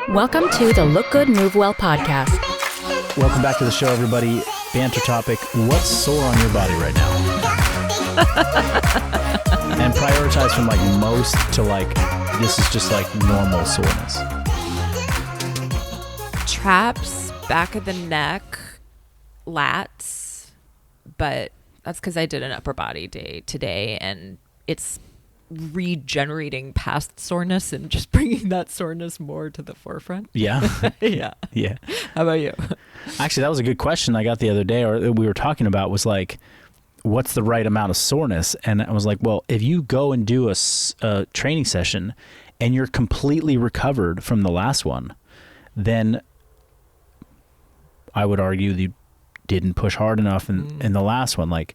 Welcome to the Look Good, Move Well podcast. Welcome back to the show, everybody. Banter topic, what's sore on your body right now? And prioritize from like most to like, this is just like normal soreness. Traps, back of the neck, lats, but that's because I did an upper body day today and it's regenerating past soreness and just bringing that soreness more to the forefront. Yeah. Yeah. Yeah. How about you? Actually, that was a good question I got the other day, or we were talking about, was like, what's the right amount of soreness? And I was like, well, if you go and do a training session and you're completely recovered from the last one, then I would argue you didn't push hard enough in the last one. Like,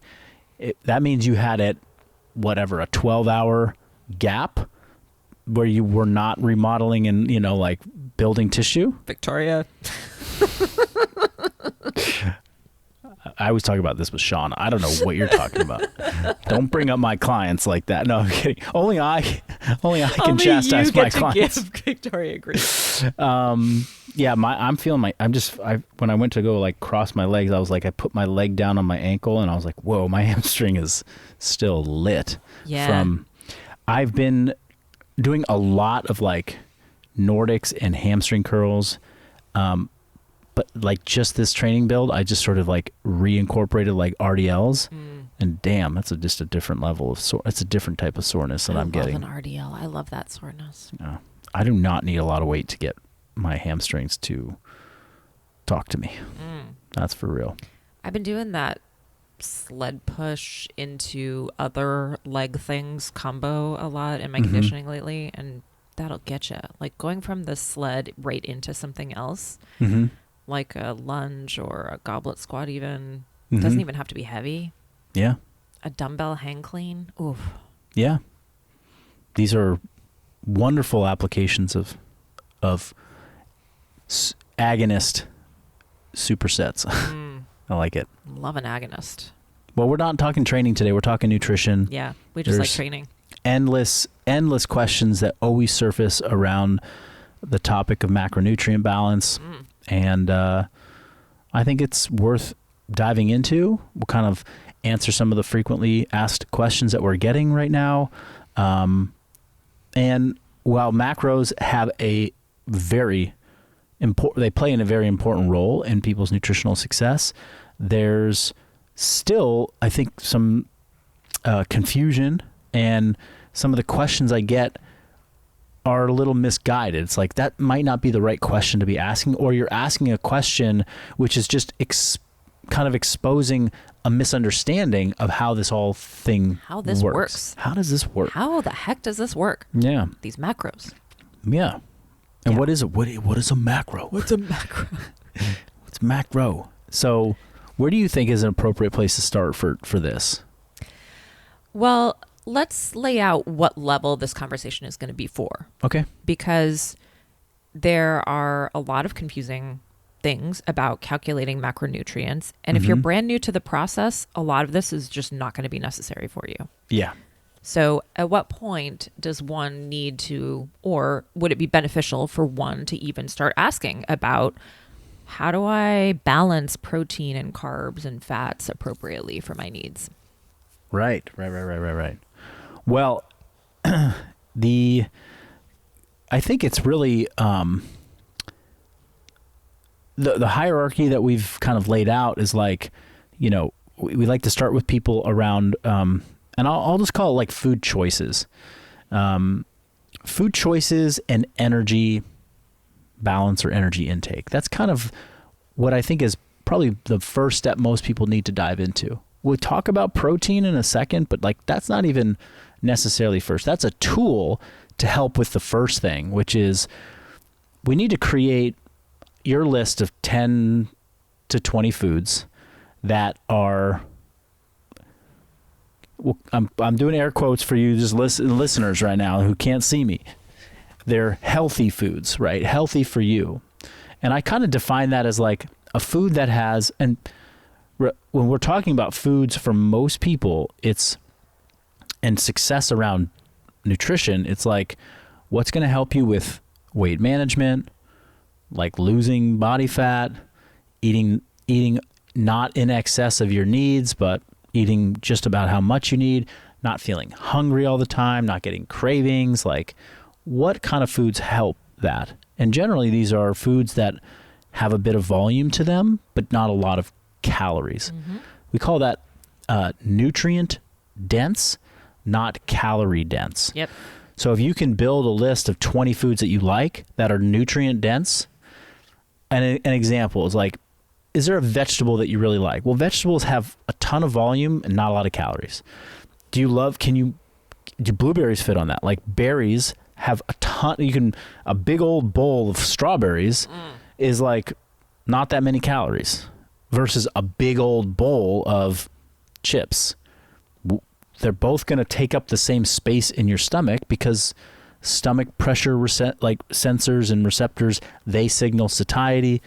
that means you had a 12-hour gap where you were not remodeling and, like building tissue. Victoria. I was talking about this with Sean. I don't know what you're talking about. Don't bring up my clients like that. No, I'm kidding. Only I can chastise my clients. Give Victoria grief. Yeah, when I went to go like cross my legs, I was like, I put my leg down on my ankle and I was like, whoa, my hamstring is still lit. Yeah. I've been doing a lot of like Nordics and hamstring curls. But like just this training build, I just sort of like reincorporated like RDLs, and damn, that's just a different level of it's a different type of soreness that I'm getting. I love an RDL. I love that soreness. I do not need a lot of weight to get my hamstrings to talk to me. That's for real. I've been doing that sled push into other leg things combo a lot in my conditioning lately, and that'll get you. Like going from the sled right into something else. Like a lunge or a goblet squat even. Doesn't even have to be heavy. Yeah. A dumbbell hang clean. Oof. Yeah. These are wonderful applications of agonist supersets. I like it. Love an agonist. Well, we're not talking training today. We're talking nutrition. Yeah. We just like training. Endless questions that always surface around the topic of macronutrient balance. And I think it's worth diving into. We'll kind of answer some of the frequently asked questions that we're getting right now. And while macros have they play in a very important role in people's nutritional success, there's still, I think, some confusion, and some of the questions I get are a little misguided. It's like, that might not be the right question to be asking, or you're asking a question which is just kind of exposing a misunderstanding of how this whole thing works. How does this work? How the heck does this work? Yeah. These macros. Yeah. And what is it? What is a macro? What's a macro? What's macro? So where do you think is an appropriate place to start for this? Well, let's lay out what level this conversation is going to be for. Okay. Because there are a lot of confusing things about calculating macronutrients. And if you're brand new to the process, a lot of this is just not going to be necessary for you. Yeah. So at what point does one need to, or would it be beneficial for one to even start asking about, how do I balance protein and carbs and fats appropriately for my needs? Right. Well, I think it's really the hierarchy that we've kind of laid out is like, we like to start with people around, and I'll just call it like food choices. Food choices and energy balance or energy intake. That's kind of what I think is probably the first step most people need to dive into. We'll talk about protein in a second, but like that's not even necessarily first. That's a tool to help with the first thing, which is we need to create your list of 10 to 20 foods that are, well, I'm doing air quotes for you just listeners right now who can't see me. They're healthy foods, right? Healthy for you. And I kind of define that as like a food that has, and when we're talking about foods for most people, and success around nutrition, it's like, what's going to help you with weight management, like losing body fat, eating not in excess of your needs, but eating just about how much you need, not feeling hungry all the time, not getting cravings. Like, what kind of foods help that? And generally, these are foods that have a bit of volume to them, but not a lot of calories. We call that nutrient dense, not calorie dense. Yep. So if you can build a list of 20 foods that you like that are nutrient dense, and an example is like, is there a vegetable that you really like? Well, vegetables have a ton of volume and not a lot of calories. Do blueberries fit on that? Like, berries have a ton. A big old bowl of strawberries is like not that many calories versus a big old bowl of chips. They're both going to take up the same space in your stomach because stomach pressure sensors and receptors, they signal satiety.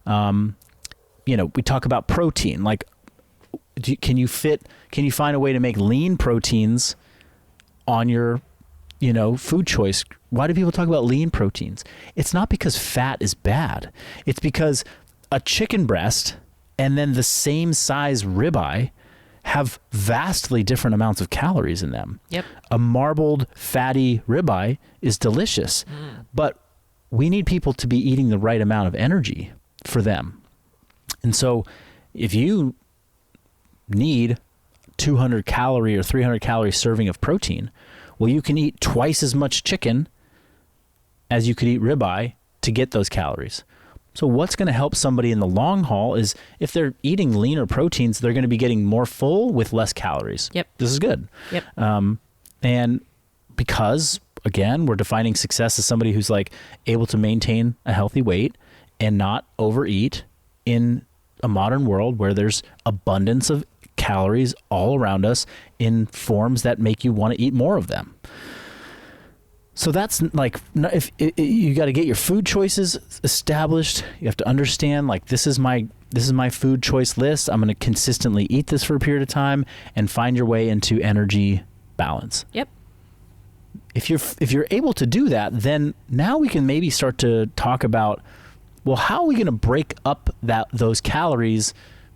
We talk about protein. Like, can you find a way to make lean proteins on your, food choice? Why do people talk about lean proteins? It's not because fat is bad. It's because a chicken breast and then the same size ribeye have vastly different amounts of calories in them. Yep. A marbled, fatty ribeye is delicious, but we need people to be eating the right amount of energy for them. And so if you need 200 calorie or 300 calorie serving of protein, well, you can eat twice as much chicken as you could eat ribeye to get those calories. So what's going to help somebody in the long haul is if they're eating leaner proteins, they're going to be getting more full with less calories. Yep. This is good. Yep. And because, again, we're defining success as somebody who's like able to maintain a healthy weight and not overeat in a modern world where there's abundance of calories all around us in forms that make you want to eat more of them. So that's like, if you got to get your food choices established. You have to understand, like, this is my food choice list. I'm going to consistently eat this for a period of time and find your way into energy balance. Yep. If you're able to do that, then now we can maybe start to talk about, well, how are we going to break up those calories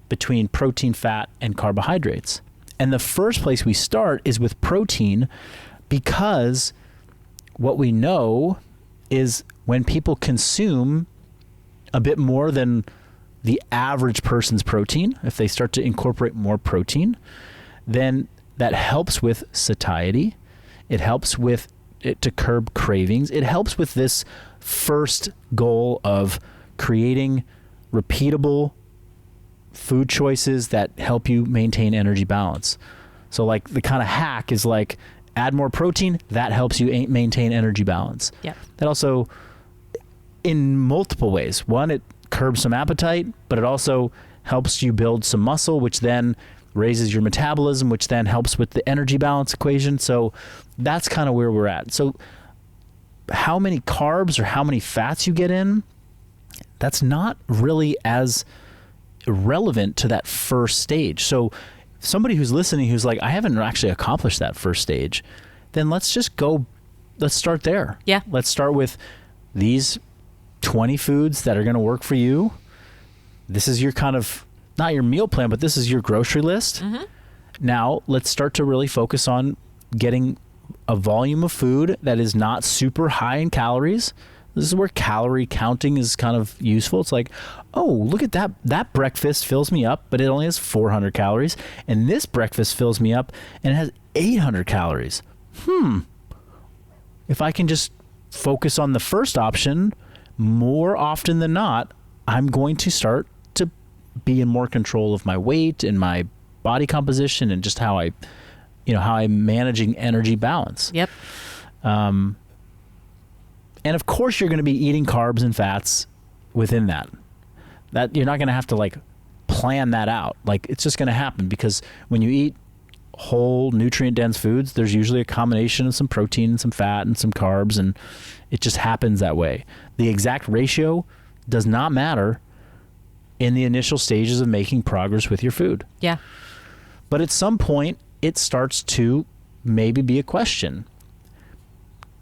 between protein, fat, and carbohydrates? And the first place we start is with protein, because what we know is when people consume a bit more than the average person's protein, if they start to incorporate more protein, then that helps with satiety. It helps with it to curb cravings. It helps with this first goal of creating repeatable food choices that help you maintain energy balance. So like the kind of hack is like, add more protein, that helps you maintain energy balance. Yeah. That also, in multiple ways. One, it curbs some appetite, but it also helps you build some muscle, which then raises your metabolism, which then helps with the energy balance equation. So that's kind of where we're at. So how many carbs or how many fats you get in, that's not really as relevant to that first stage. So somebody who's listening who's like, I haven't actually accomplished that first stage, then let's start there. Yeah. Let's start with these 20 foods that are going to work for you. This is your kind of, not your meal plan, but this is your grocery list. Mm-hmm. Now let's start to really focus on getting a volume of food that is not super high in calories. This is where calorie counting is kind of useful. It's like, oh, look at that. That breakfast fills me up, but it only has 400 calories. And this breakfast fills me up and it has 800 calories. If I can just focus on the first option, more often than not, I'm going to start to be in more control of my weight and my body composition and just how I'm managing energy balance. Yep. And of course, you're going to be eating carbs and fats within that. That you're not going to have to like plan that out. Like, it's just going to happen because when you eat whole nutrient dense foods, there's usually a combination of some protein and some fat and some carbs, and it just happens that way. The exact ratio does not matter in the initial stages of making progress with your food. Yeah. But at some point, it starts to maybe be a question.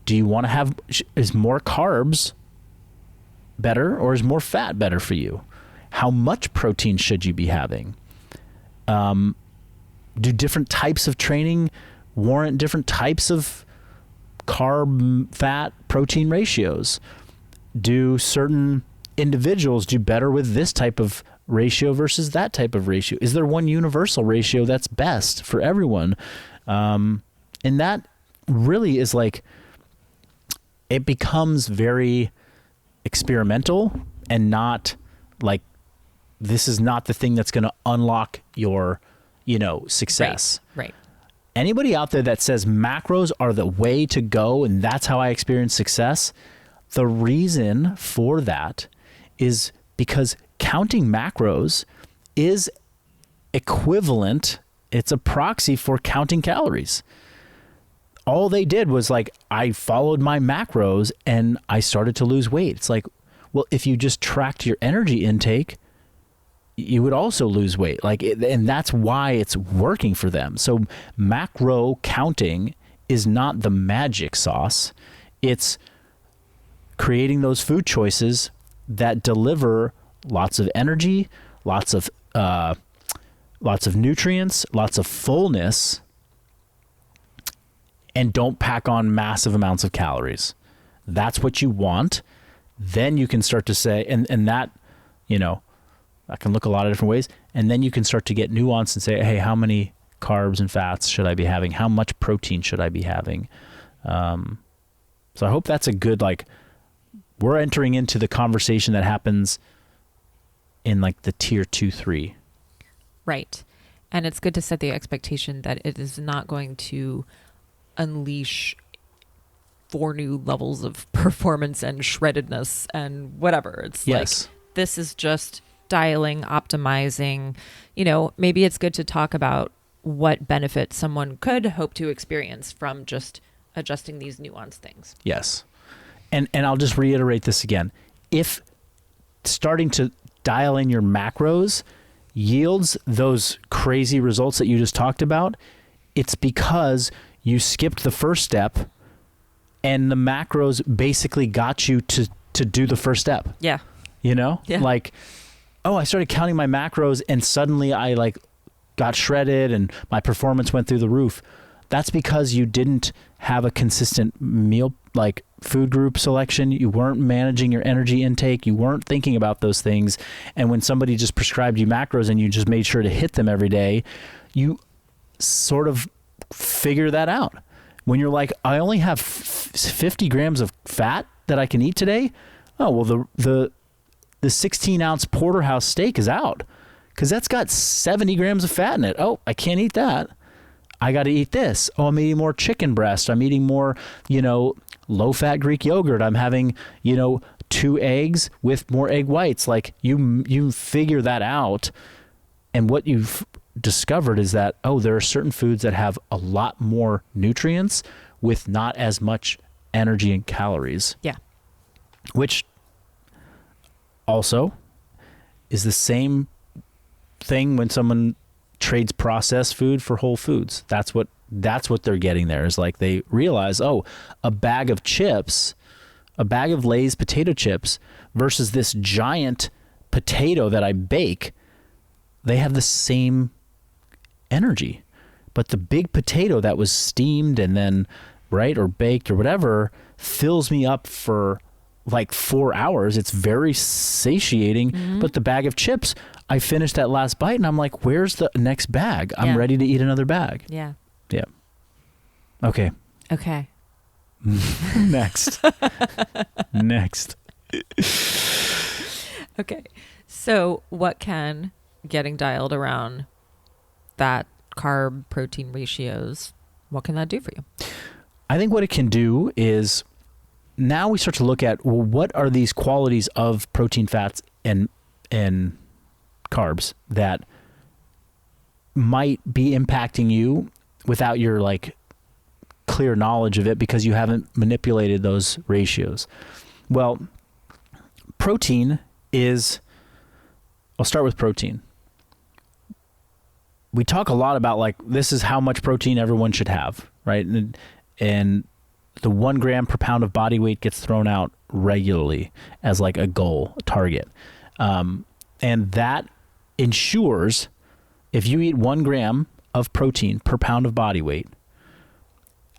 Do you want to have, is more carbs better, or is more fat better for you? How much protein should you be having? Do different types of training warrant different types of carb, fat, protein ratios? Do certain individuals do better with this type of ratio versus that type of ratio? Is there one universal ratio that's best for everyone? And that really is like, it becomes very experimental and not like, this is not the thing that's going to unlock your, success. Right. Anybody out there that says macros are the way to go and that's how I experience success, the reason for that is because counting macros is equivalent. It's a proxy for counting calories. All they did was like, I followed my macros and I started to lose weight. It's like, well, if you just tracked your energy intake, you would also lose weight. And that's why it's working for them. So macro counting is not the magic sauce. It's creating those food choices that deliver lots of energy, lots of nutrients, lots of fullness, and don't pack on massive amounts of calories. That's what you want. Then you can start to say, and that, that can look a lot of different ways. And then you can start to get nuance and say, hey, how many carbs and fats should I be having? How much protein should I be having? So I hope that's a good, we're entering into the conversation that happens in the tier 2, 3. Right. And it's good to set the expectation that it is not going to unleash 4 new levels of performance and shreddedness and whatever. It's yes. This is just dialing, optimizing. Maybe it's good to talk about what benefit someone could hope to experience from just adjusting these nuanced things. Yes. And I'll just reiterate this again. If starting to dial in your macros yields those crazy results that you just talked about, it's because you skipped the first step and the macros basically got you to do the first step. Yeah. Yeah. I started counting my macros and suddenly I got shredded and my performance went through the roof. That's because you didn't have a consistent meal, food group selection. You weren't managing your energy intake. You weren't thinking about those things. And when somebody just prescribed you macros and you just made sure to hit them every day, you sort of figure that out. When you're like, I only have 50 grams of fat that I can eat today. Oh, well, the 16-ounce porterhouse steak is out because that's got 70 grams of fat in it. Oh, I can't eat that. I got to eat this. Oh, I'm eating more chicken breast. I'm eating more, low-fat Greek yogurt. I'm having, 2 eggs with more egg whites. You figure that out. And what you've discovered is that, there are certain foods that have a lot more nutrients with not as much energy and calories. Yeah. Which also is the same thing when someone trades processed food for whole foods. That's what they're getting there is they realize, a bag of chips, a bag of Lay's potato chips versus this giant potato that I bake, they have the same energy. But the big potato that was steamed and then, or baked or whatever, fills me up for 4 hours. It's very satiating. Mm-hmm. But the bag of chips, I finished that last bite and I'm like, where's the next bag? I'm ready to eat another bag. Yeah. Yeah. Okay. Next. Next. Okay. So what can getting dialed around that carb protein ratios, what can that do for you? I think what it can do is now we start to look at, well, what are these qualities of protein, fats, and carbs that might be impacting you without your clear knowledge of it because you haven't manipulated those ratios. Well, protein is, I'll start with protein. We talk a lot about this is how much protein everyone should have, right? And the 1 gram per pound of body weight gets thrown out regularly as like a goal, a target. And that ensures if you eat 1 gram of protein per pound of body weight,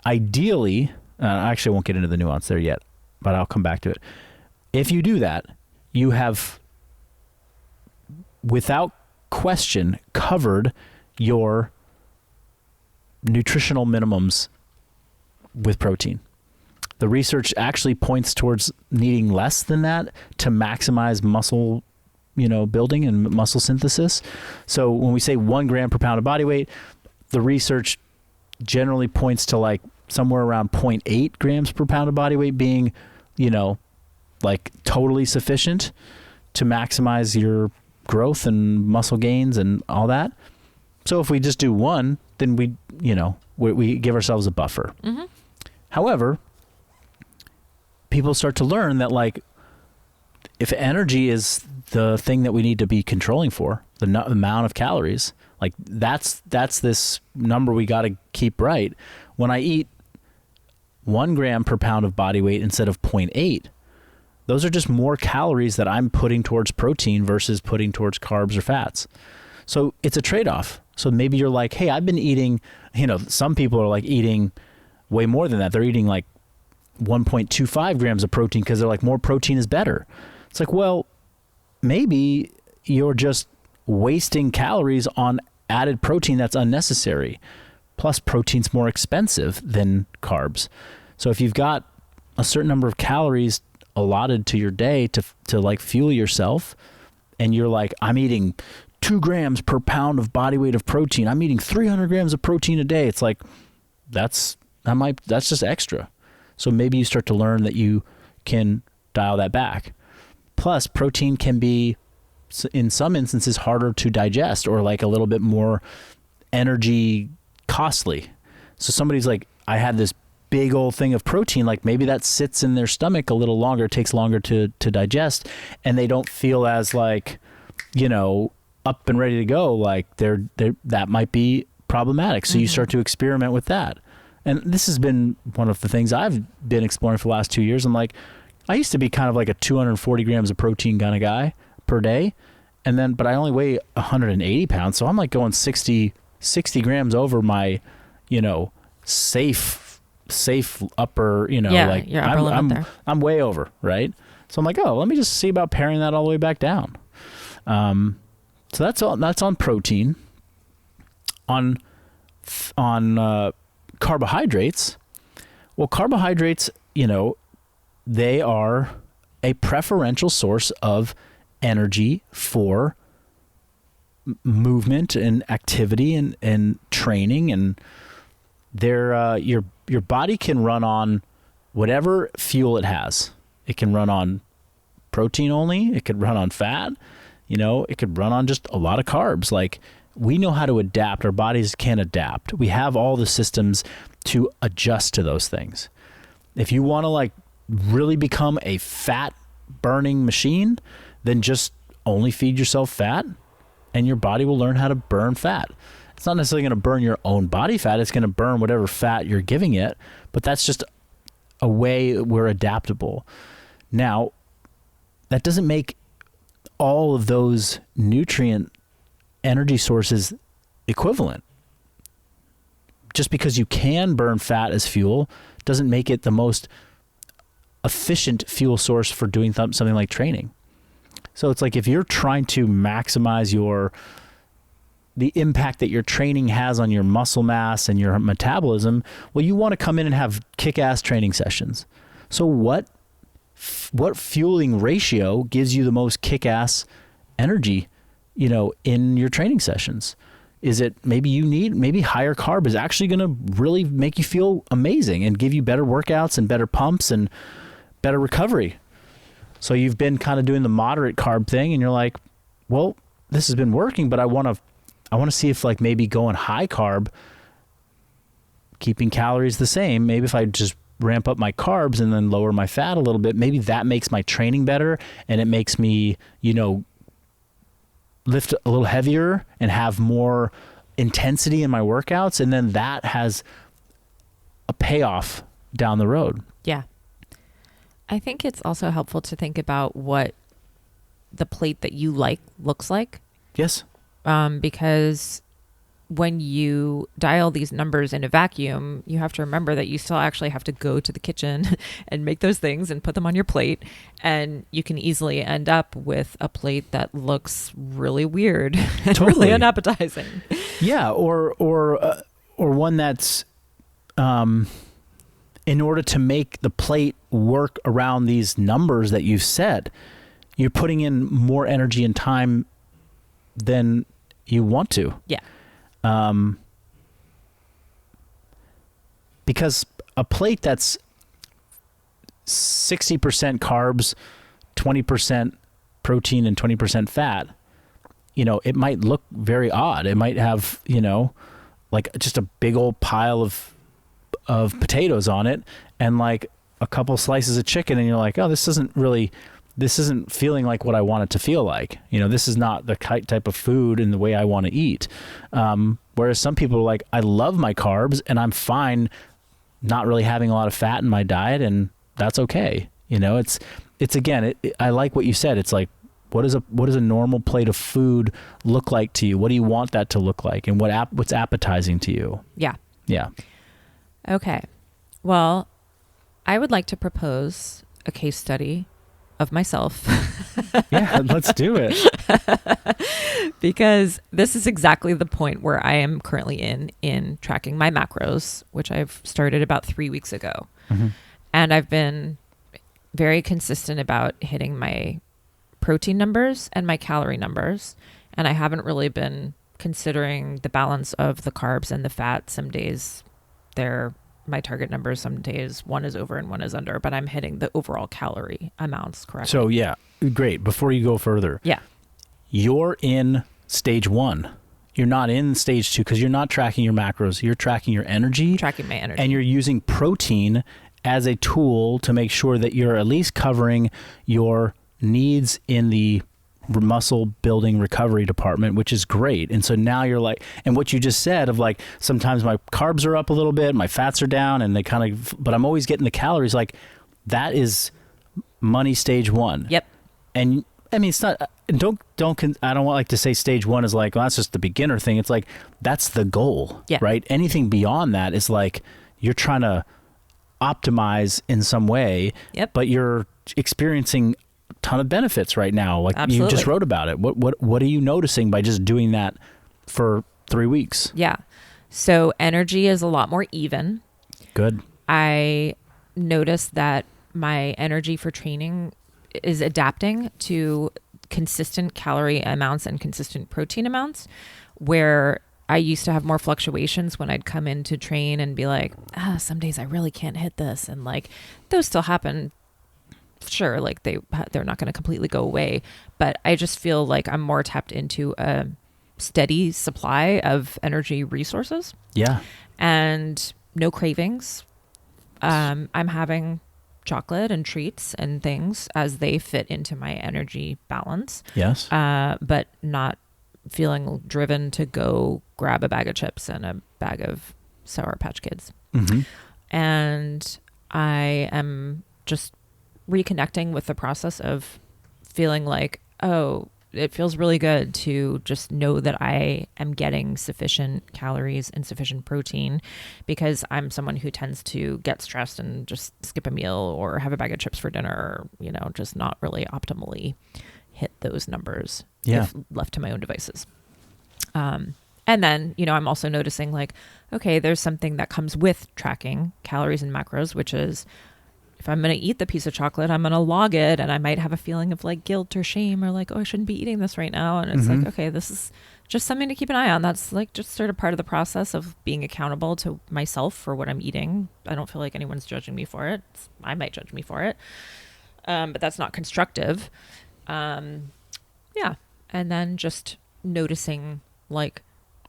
ideally, I actually won't get into the nuance there yet, but I'll come back to it. If you do that, you have, without question, covered your nutritional minimums with protein. The research actually points towards needing less than that to maximize muscle, building and muscle synthesis. So when we say 1 gram per pound of body weight, the research generally points to like somewhere around 0.8 grams per pound of body weight being, like totally sufficient to maximize your growth and muscle gains and all that. So if we just do 1, then we give ourselves a buffer. Mm-hmm. However, people start to learn that like if energy is the thing that we need to be controlling for, the amount of calories, like that's this number we got to keep right. When I eat 1 gram per pound of body weight instead of 0.8, those are just more calories that I'm putting towards protein versus putting towards carbs or fats. So it's a trade-off. So maybe you're like, hey, I've been eating, some people are like eating way more than that. They're eating like 1.25 grams of protein because they're like, more protein is better. It's like, well, maybe you're just wasting calories on added protein that's unnecessary. Plus, protein's more expensive than carbs. So if you've got a certain number of calories allotted to your day to like fuel yourself, and you're like, I'm eating 2 grams per pound of body weight of protein, I'm eating 300 grams of protein a day, it's like that's just extra. So maybe you start to learn that you can dial that back. Plus, protein can be, in some instances, harder to digest or like a little bit more energy costly. So somebody's like, I had this big old thing of protein, like maybe that sits in their stomach a little longer, takes longer to digest, and they don't feel as like, up and ready to go. Like that might be problematic. So you start to experiment with that. And this has been one of the things I've been exploring for the last 2 years. I'm like, I used to be kind of like a 240 grams of protein kind of guy per day. But I only weigh 180 pounds. So I'm like going 60 grams over my, safe upper, like your upper limit there. I'm way over. Right. So I'm like, oh, let me just see about paring that all the way back down. So that's on protein. On carbohydrates. Well, carbohydrates, they are a preferential source of energy for movement and activity and training, and they're your body can run on whatever fuel it has. It can run on protein only, it could run on fat, it could run on just a lot of carbs. Like, we know how to adapt. Our bodies can adapt. We have all the systems to adjust to those things. If you want to like really become a fat burning machine, then just only feed yourself fat and your body will learn how to burn fat. It's not necessarily going to burn your own body fat. It's going to burn whatever fat you're giving it, but that's just a way we're adaptable. Now, that doesn't make all of those nutrient energy sources equivalent. Just because you can burn fat as fuel doesn't make it the most efficient fuel source for doing something like training. So it's like if you're trying to maximize the impact that your training has on your muscle mass and your metabolism, well, you want to come in and have kick-ass training sessions. So what fueling ratio gives you the most kick-ass energy, in your training sessions? Is it maybe higher carb is actually going to really make you feel amazing and give you better workouts and better pumps and better recovery? So you've been kind of doing the moderate carb thing and you're like, well, this has been working, but I want to see if like maybe going high carb, keeping calories the same, maybe if I just ramp up my carbs and then lower my fat a little bit, maybe that makes my training better and it makes me, lift a little heavier and have more intensity in my workouts. And then that has a payoff down the road. Yeah. I think it's also helpful to think about what the plate that you like looks like. Yes. Because when you dial these numbers in a vacuum, you have to remember that you still actually have to go to the kitchen and make those things and put them on your plate. And you can easily end up with a plate that looks really weird and really unappetizing. Yeah. Or one that's, in order to make the plate work around these numbers that you've set, you're putting in more energy and time than you want to. Yeah. Because a plate that's 60% carbs, 20% protein, and 20% fat, it might look very odd. It might have, like just a big old pile of potatoes on it and like a couple slices of chicken, and you're like, oh, this isn't feeling like what I want it to feel like. This is not the type of food and the way I want to eat. Whereas some people are like, I love my carbs and I'm fine not really having a lot of fat in my diet, and that's okay. It's again, I like what you said. It's like, what does a normal plate of food look like to you? What do you want that to look like? And what's appetizing to you? Yeah. Yeah. Okay. Well, I would like to propose a case study of myself. Yeah, let's do it. Because this is exactly the point where I am currently in tracking my macros, which I've started about 3 weeks ago. Mm-hmm. And I've been very consistent about hitting my protein numbers and my calorie numbers. And I haven't really been considering the balance of the carbs and the fat. Some days they're my target numbers, some days one is over and one is under, but I'm hitting the overall calorie amounts correctly. So yeah, great. Before you go further, you're in stage 1. You're not in stage 2 because you're not tracking your macros. You're tracking your energy. Tracking my energy. And you're using protein as a tool to make sure that you're at least covering your needs in the muscle building recovery department, which is great. And so now you're like, and what you just said of like, sometimes my carbs are up a little bit, my fats are down, and they kind of, but I'm always getting the calories. Like, that is money stage 1. Yep. And I mean, it's not, I don't want like to say stage 1 is like, well, that's just the beginner thing. It's like, that's the goal, right? Anything beyond that is like, you're trying to optimize in some way, but you're experiencing ton of benefits right now. Like Absolutely. You just wrote about it. What are you noticing by just doing that for 3 weeks? Yeah. So energy is a lot more even. Good. I noticed that my energy for training is adapting to consistent calorie amounts and consistent protein amounts, where I used to have more fluctuations when I'd come in to train and be like, some days I really can't hit this. And like, those still happen. Sure, like they're not going to completely go away, but I just feel like I'm more tapped into a steady supply of energy resources. Yeah. And no cravings. I'm having chocolate and treats and things as they fit into my energy balance. Yes. But not feeling driven to go grab a bag of chips and a bag of Sour Patch Kids. Mm-hmm. And I am just reconnecting with the process of feeling like, oh, it feels really good to just know that I am getting sufficient calories and sufficient protein, because I'm someone who tends to get stressed and just skip a meal or have a bag of chips for dinner, or, just not really optimally hit those numbers if left to my own devices. And then, I'm also noticing like, okay, there's something that comes with tracking calories and macros, which is, if I'm going to eat the piece of chocolate, I'm going to log it, and I might have a feeling of like guilt or shame or like, oh, I shouldn't be eating this right now. And it's like, okay, this is just something to keep an eye on. That's like just sort of part of the process of being accountable to myself for what I'm eating. I don't feel like anyone's judging me for it. I might judge me for it. But that's not constructive. And then just noticing like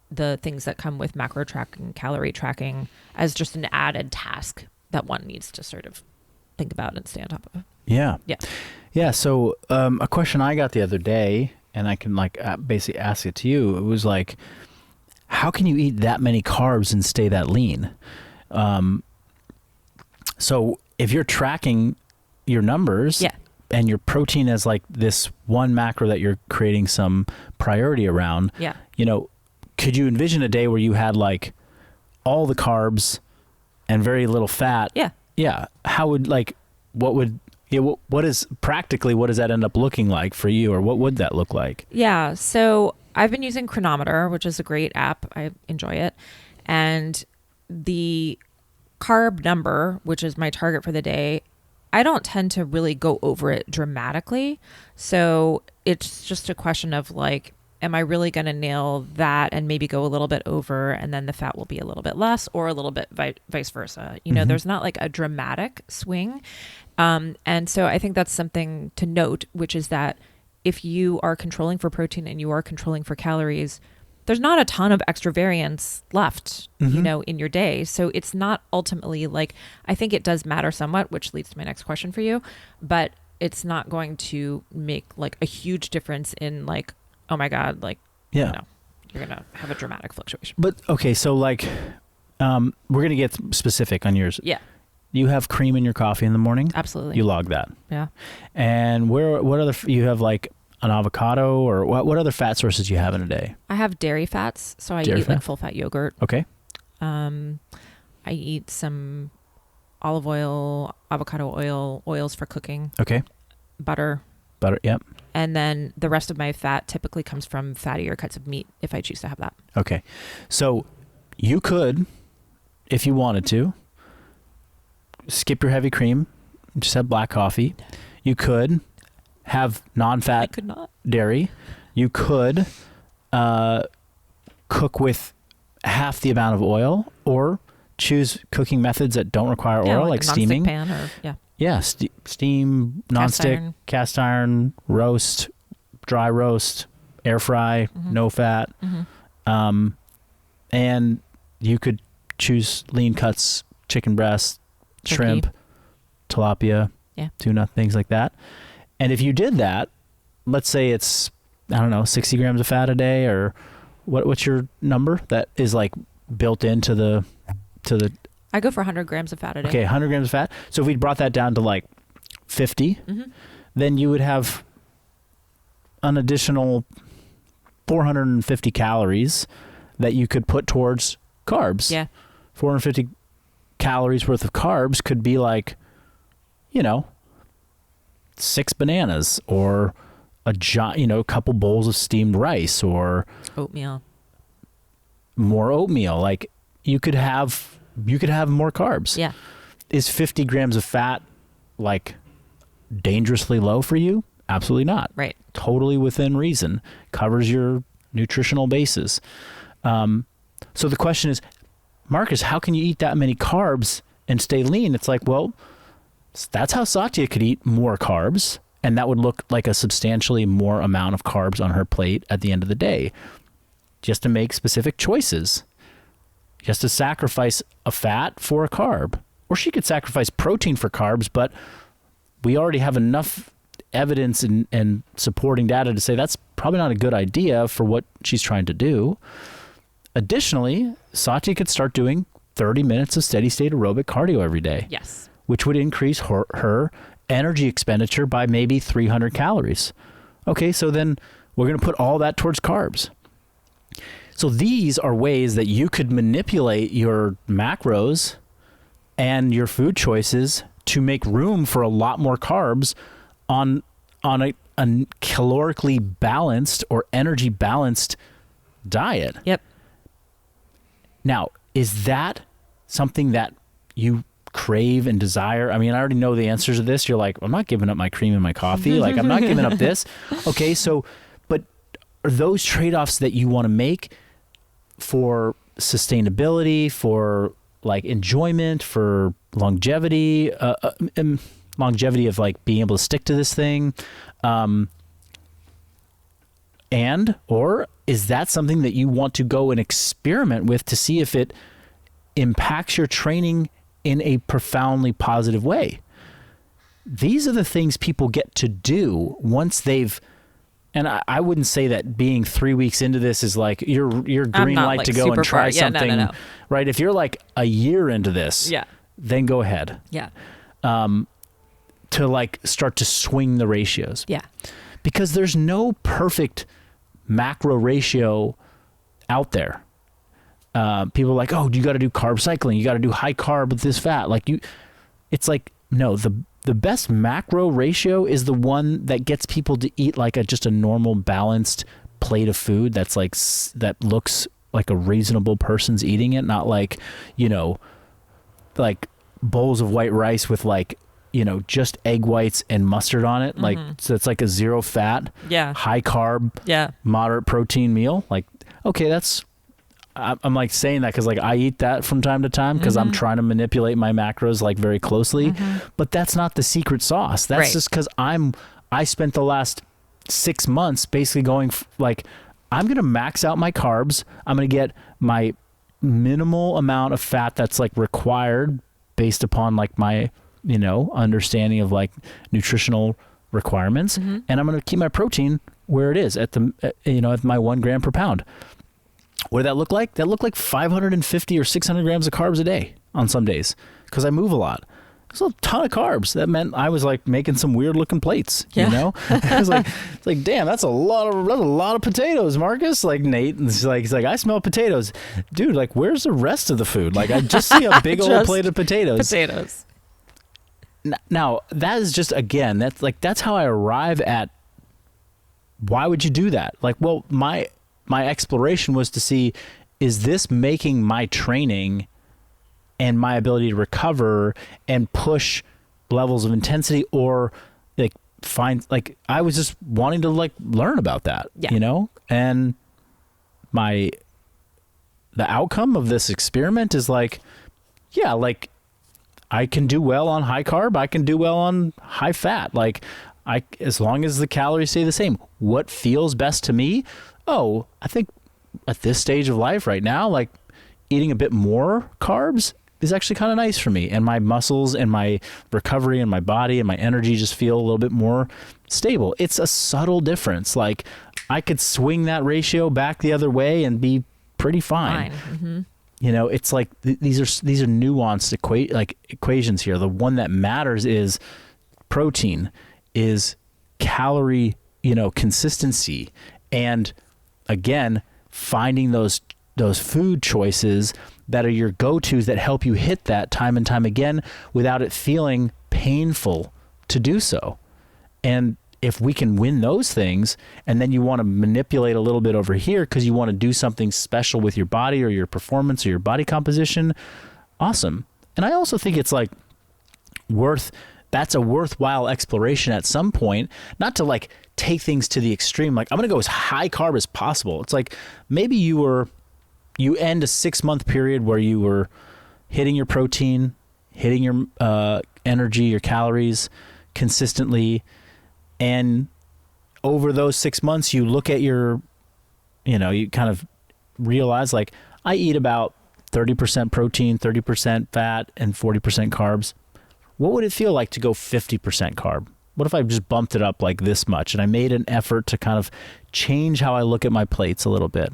the things that come with macro tracking, calorie tracking as just an added task that one needs to sort of think about and stay on top of. Yeah. So a question I got the other day, and I can like basically ask it to you. It was like, how can you eat that many carbs and stay that lean? So if you're tracking your numbers Yeah. and your protein as like this one macro that you're creating some priority around, Yeah. you know, could you envision a day where you had like all the carbs and very little fat? Yeah. Yeah. How would like, what does that end up looking like for you, or what would that look like? Yeah. So I've been using Chronometer, which is a great app. I enjoy it. And the carb number, which is my target for the day, I don't tend to really go over it dramatically. So it's just a question of like, am I really going to nail that and maybe go a little bit over, and then the fat will be a little bit less, or a little bit vice versa. You know, there's not like a dramatic swing. And so I think that's something to note, which is that if you are controlling for protein and you are controlling for calories, there's not a ton of extra variance left, you know, in your day. So it's not ultimately like, I think it does matter somewhat, which leads to my next question for you, but it's not going to make like a huge difference in like, oh my God, like, Yeah. you know, you're going to have a dramatic fluctuation. But okay, so like, we're going to get specific on yours. Yeah, You have cream in your coffee in the morning. absolutely. You log that. Yeah. And what other, you have like an avocado, or what other fat sources do you have in a day? I have dairy fats. So I Dairy eat like fat? full fat yogurt. Okay. I eat some olive oil, avocado oil, oils for cooking, Okay. butter. Butter. Yep. And then the rest of my fat typically comes from fattier cuts of meat if I choose to have that. Okay. So you could, if you wanted to, skip your heavy cream, just have black coffee. You could have I non-fat could not. dairy. You could cook with half the amount of oil, or choose cooking methods that don't require oil, like a nonstick steaming. pan or Yeah, steam, nonstick, iron. cast iron, roast, dry roast, air fry, no fat. And you could choose lean cuts, chicken breast, Turkey. shrimp, tilapia, Yeah. tuna, things like that. And if you did that, let's say it's, I don't know, 60 grams of fat a day, or what's your number that is like built into the I go for 100 grams of fat a day. okay, 100 grams of fat. So if we brought that down to like 50, then you would have an additional 450 calories that you could put towards carbs. Yeah. 450 calories worth of carbs could be like, you know, 6 bananas, or a couple bowls of steamed rice, or Oatmeal. more oatmeal. Like you could have more carbs. Yeah. Is 50 grams of fat like dangerously low for you? Absolutely not. Right. Totally within reason. Covers your nutritional basis. So the question is, Marcus, how can you eat that many carbs and stay lean? It's like, well, that's how Satya could eat more carbs, and that would look like a substantially more amount of carbs on her plate at the end of the day, just to make specific choices, just to sacrifice a fat for a carb. Or she could sacrifice protein for carbs, but we already have enough evidence and supporting data to say that's probably not a good idea for what she's trying to do. Additionally, Satya could start doing 30 minutes of steady state aerobic cardio every day. Yes. Which would increase her energy expenditure by maybe 300 calories. Okay, so then we're going to put all that towards carbs. So these are ways that you could manipulate your macros and your food choices to make room for a lot more carbs on a calorically balanced or energy balanced diet. Yep. Now, is that something that you crave and desire? I mean, I already know the answers to this. You're like, I'm not giving up my cream in my coffee. Like, I'm not giving up this. Okay, so, but are those trade-offs that you want to make for sustainability, for like enjoyment, for longevity, longevity of like being able to stick to this thing? Or is that something that you want to go and experiment with to see if it impacts your training in a profoundly positive way? These are the things people get to do once they've, and I wouldn't say that being 3 weeks into this is like your green light like to go and try something, no. right? If you're like a year into this, Yeah. then go ahead. Yeah. to like start to swing the ratios. Yeah. Because there's no perfect macro ratio out there. People are like, oh, you got to do carb cycling. You got to do high carb with this fat. It's like, no, the best macro ratio is the one that gets people to eat like just a normal balanced plate of food that's like, that looks like a reasonable person's eating it. Not like, like bowls of white rice with like, just egg whites and mustard on it. Like, so it's like a 0 fat, high carb, moderate protein meal. Like, okay, I'm like saying that because like I eat that from time to time because I'm trying to manipulate my macros like very closely, but that's not the secret sauce. That's just because I spent the last 6 months basically going like, I'm going to max out my carbs. I'm going to get my minimal amount of fat that's like required based upon like my, understanding of like nutritional requirements. And I'm going to keep my protein where it is at at my 1 gram per pound. What did that look like? That looked like 550 or 600 grams of carbs a day on some days because I move a lot. It's a ton of carbs. That meant I was like making some weird looking plates, I was like, it's like, damn, that's a lot of potatoes, Marcus. Like Nate, and he's like, I smell potatoes. Dude, like, where's the rest of the food? Like, I just see a big old plate of potatoes. Now, that is just, again, that's how I arrive at why would you do that? Like, well, my exploration was to see, is this making my training and my ability to recover and push levels of intensity, or like I was just wanting to like learn about that, and the outcome of this experiment is like, like I can do well on high carb. I can do well on high fat. Like as long as the calories stay the same. What feels best to me? Oh, I think at this stage of life right now, like eating a bit more carbs is actually kind of nice for me. And my muscles and my recovery and my body and my energy just feel a little bit more stable. It's a subtle difference. Like I could swing that ratio back the other way and be pretty fine. It's like these are nuanced equations here. The one that matters is protein, is calorie, consistency, and again, finding those food choices that are your go-tos that help you hit that time and time again without it feeling painful to do so. And if we can win those things, and then you want to manipulate a little bit over here because you want to do something special with your body or your performance or your body composition, awesome. And I also think it's like that's a worthwhile exploration at some point, not to like take things to the extreme. Like I'm going to go as high carb as possible. It's like maybe you end a 6-month period where you were hitting your protein, hitting your energy, your calories consistently. And over those 6 months, you look at you kind of realize like I eat about 30% protein, 30% fat, and 40% carbs. What would it feel like to go 50% carb? What if I just bumped it up like this much and I made an effort to kind of change how I look at my plates a little bit?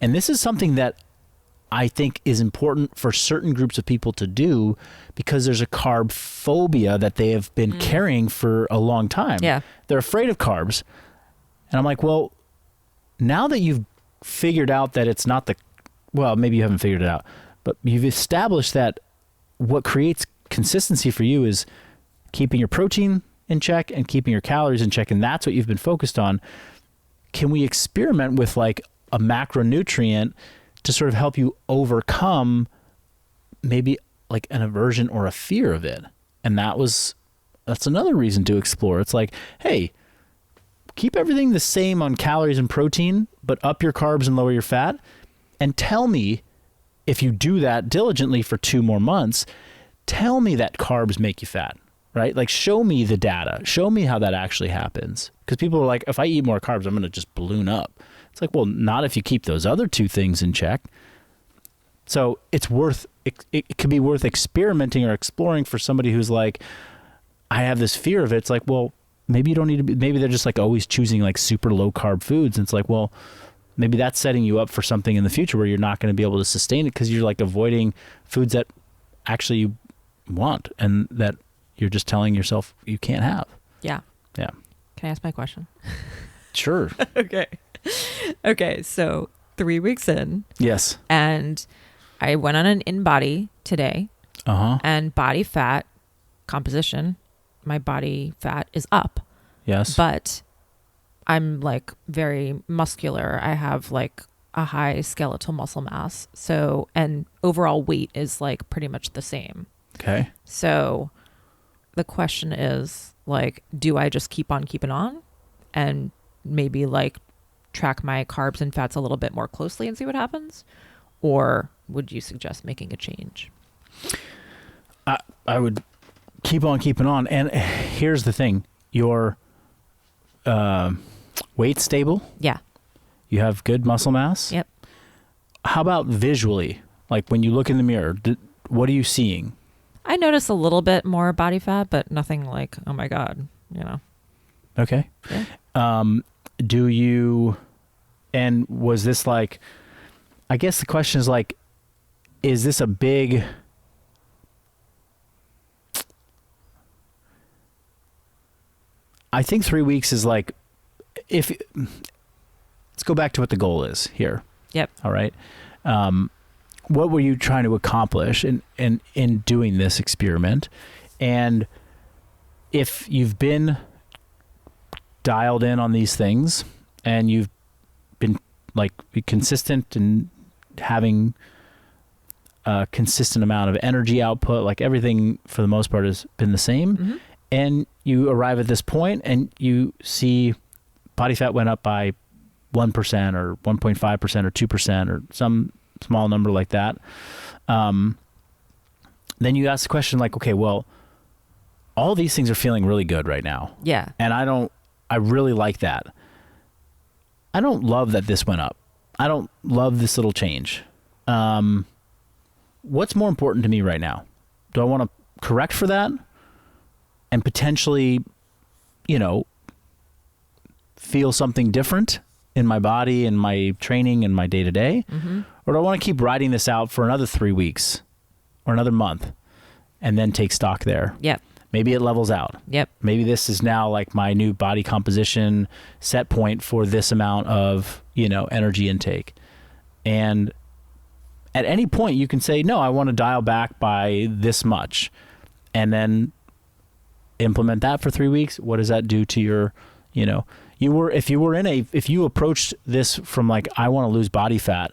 And this is something that I think is important for certain groups of people to do because there's a carb phobia that they have been carrying for a long time. Yeah. They're afraid of carbs. And I'm like, well, now that you've figured out that it's not maybe you haven't figured it out, but you've established that what creates consistency for you is keeping your protein in check and keeping your calories in check. And that's what you've been focused on. Can we experiment with like a macronutrient to sort of help you overcome maybe like an aversion or a fear of it? And that's another reason to explore. It's like, hey, keep everything the same on calories and protein, but up your carbs and lower your fat. And tell me, if you do that diligently for 2 more months, tell me that carbs make you fat, right? Like show me the data, show me how that actually happens. Because people are like, if I eat more carbs, I'm going to just balloon up. It's like, well, not if you keep those other 2 things in check. So it could be worth experimenting or exploring for somebody who's like, I have this fear of it. It's like, well, maybe you don't need to be, maybe they're just like always choosing like super low carb foods. And it's like, well, maybe that's setting you up for something in the future where you're not going to be able to sustain it because you're like avoiding foods that actually you want and that you're just telling yourself you can't have. Yeah. Yeah. Can I ask my question? Sure. Okay. So 3 weeks in. Yes. And I went on an InBody today. And body fat composition, my body fat is up. Yes. But I'm like very muscular. I have like a high skeletal muscle mass. So, and overall weight is like pretty much the same. Okay. So the question is like, do I just keep on keeping on and maybe like track my carbs and fats a little bit more closely and see what happens? Or would you suggest making a change? I would keep on keeping on. And here's the thing. Your weight's stable. Yeah. You have good muscle mass. Yep. How about visually? Like when you look in the mirror, what are you seeing? I notice a little bit more body fat, but nothing like, oh my God, you know. Okay. Yeah. Do you, and was this like, I guess the question is like, is this a big, I think 3 weeks is like, let's go back to what the goal is here. Yep. All right. What were you trying to accomplish in doing this experiment? And if you've been dialed in on these things and you've been like consistent and having a consistent amount of energy output, like everything for the most part has been the same, and you arrive at this point and you see body fat went up by 1% or 1.5% or 2% or some small number like that, then you ask the question like, okay, well, all these things are feeling really good right now. Yeah. And I really like that. I don't love that this went up. I don't love this little change. What's more important to me right now? Do I want to correct for that and potentially, feel something different in my body and my training and my day-to-day? Or do I want to keep riding this out for another 3 weeks or another month and then take stock there? Yep. Maybe it levels out. Yep. Maybe this is now like my new body composition set point for this amount of, energy intake. And at any point you can say, no, I want to dial back by this much, and then implement that for 3 weeks. What does that do to your, if you approached this from like, I want to lose body fat,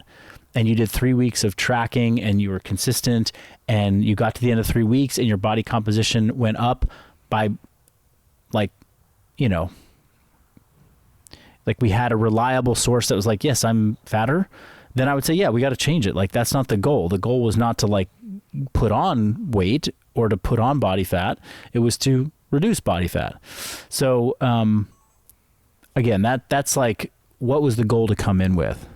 and you did 3 weeks of tracking and you were consistent and you got to the end of 3 weeks and your body composition went up by like we had a reliable source that was like, yes, I'm fatter, then I would say, yeah, we got to change it. Like, that's not the goal. The goal was not to like put on weight or to put on body fat. It was to reduce body fat. So, again, that's like, what was the goal to come in with?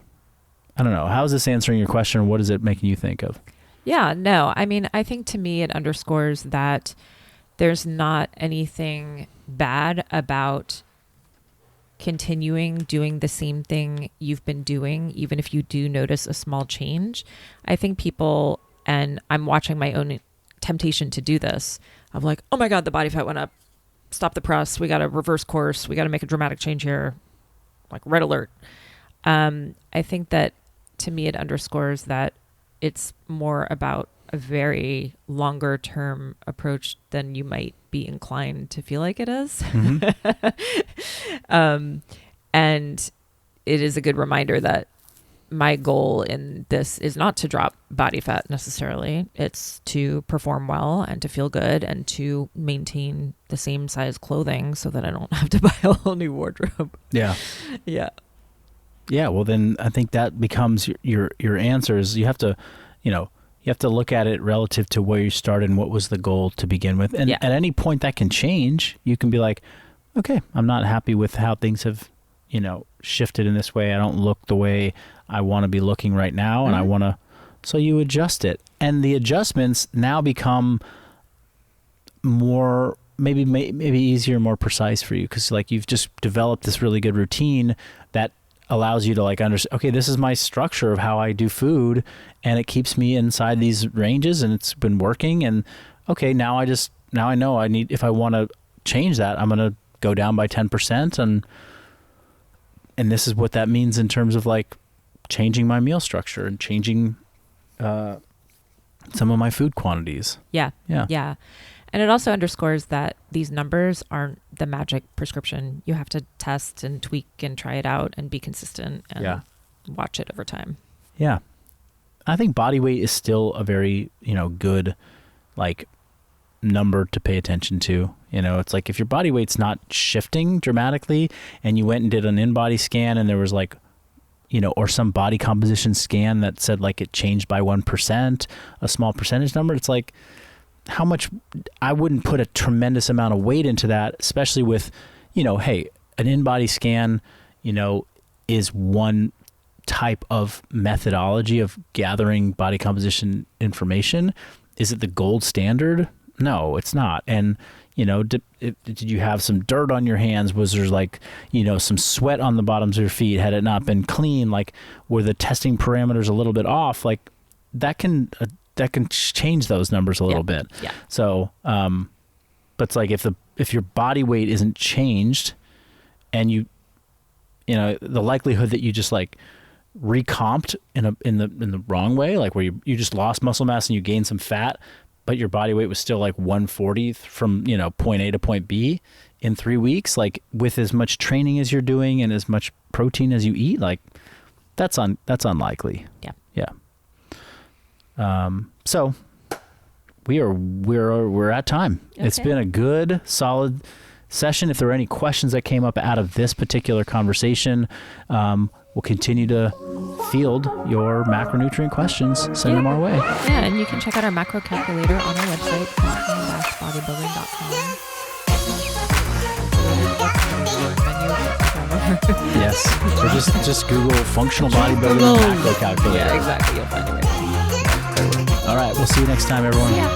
I don't know. How is this answering your question? What is it making you think of? Yeah, no. I mean, I think to me it underscores that there's not anything bad about continuing doing the same thing you've been doing, even if you do notice a small change. I think people, and I'm watching my own temptation to do this, of like, oh my God, the body fat went up. Stop the press. We got to reverse course. We got to make a dramatic change here. Like, red alert. I think that to me, it underscores that it's more about a very longer term approach than you might be inclined to feel like it is. And it is a good reminder that my goal in this is not to drop body fat necessarily. It's to perform well and to feel good and to maintain the same size clothing so that I don't have to buy a whole new wardrobe. Yeah. Yeah. Yeah. Well, then I think that becomes your answers. You have to, you have to look at it relative to where you started and what was the goal to begin with. And at any point that can change. You can be like, okay, I'm not happy with how things have, shifted in this way. I don't look the way I want to be looking right now. And I want to, so you adjust it. And the adjustments now become more, maybe easier, more precise for you. Cause like you've just developed this really good routine that allows you to like understand, okay, this is my structure of how I do food and it keeps me inside these ranges and it's been working. And okay, now I just now I know if I want to change that, I'm going to go down by 10%. And this is what that means in terms of like changing my meal structure and changing some of my food quantities. Yeah. Yeah. Yeah. And it also underscores that these numbers aren't the magic prescription. You have to test and tweak and try it out and be consistent and watch it over time. Yeah. I think body weight is still a very, good like number to pay attention to. It's like if your body weight's not shifting dramatically and you went and did an in-body scan and there was like, or some body composition scan that said like it changed by 1%, a small percentage number, it's like, how much, I wouldn't put a tremendous amount of weight into that, especially with, hey, an in-body scan, is one type of methodology of gathering body composition information. Is it the gold standard? No, it's not. And, did you have some dirt on your hands? Was there like, some sweat on the bottoms of your feet? Had it not been clean? Like, were the testing parameters a little bit off? Like, that can change those numbers a little bit. Yeah. So, but it's like if your body weight isn't changed, and the likelihood that you just like recomped in the wrong way, like where you just lost muscle mass and you gained some fat, but your body weight was still like 140 from point A to point B in 3 weeks, like with as much training as you're doing and as much protein as you eat, like that's unlikely. Yeah. Yeah. So we're at time. Okay. It's been a good, solid session. If there are any questions that came up out of this particular conversation, we'll continue to field your macronutrient questions. Send them our way. Yeah, and you can check out our macro calculator on our website, bodybuilding.com. Yes. Or just Google functional bodybuilding macro calculator. Yeah, exactly. You'll find it right. All right. We'll see you next time, everyone. Yeah.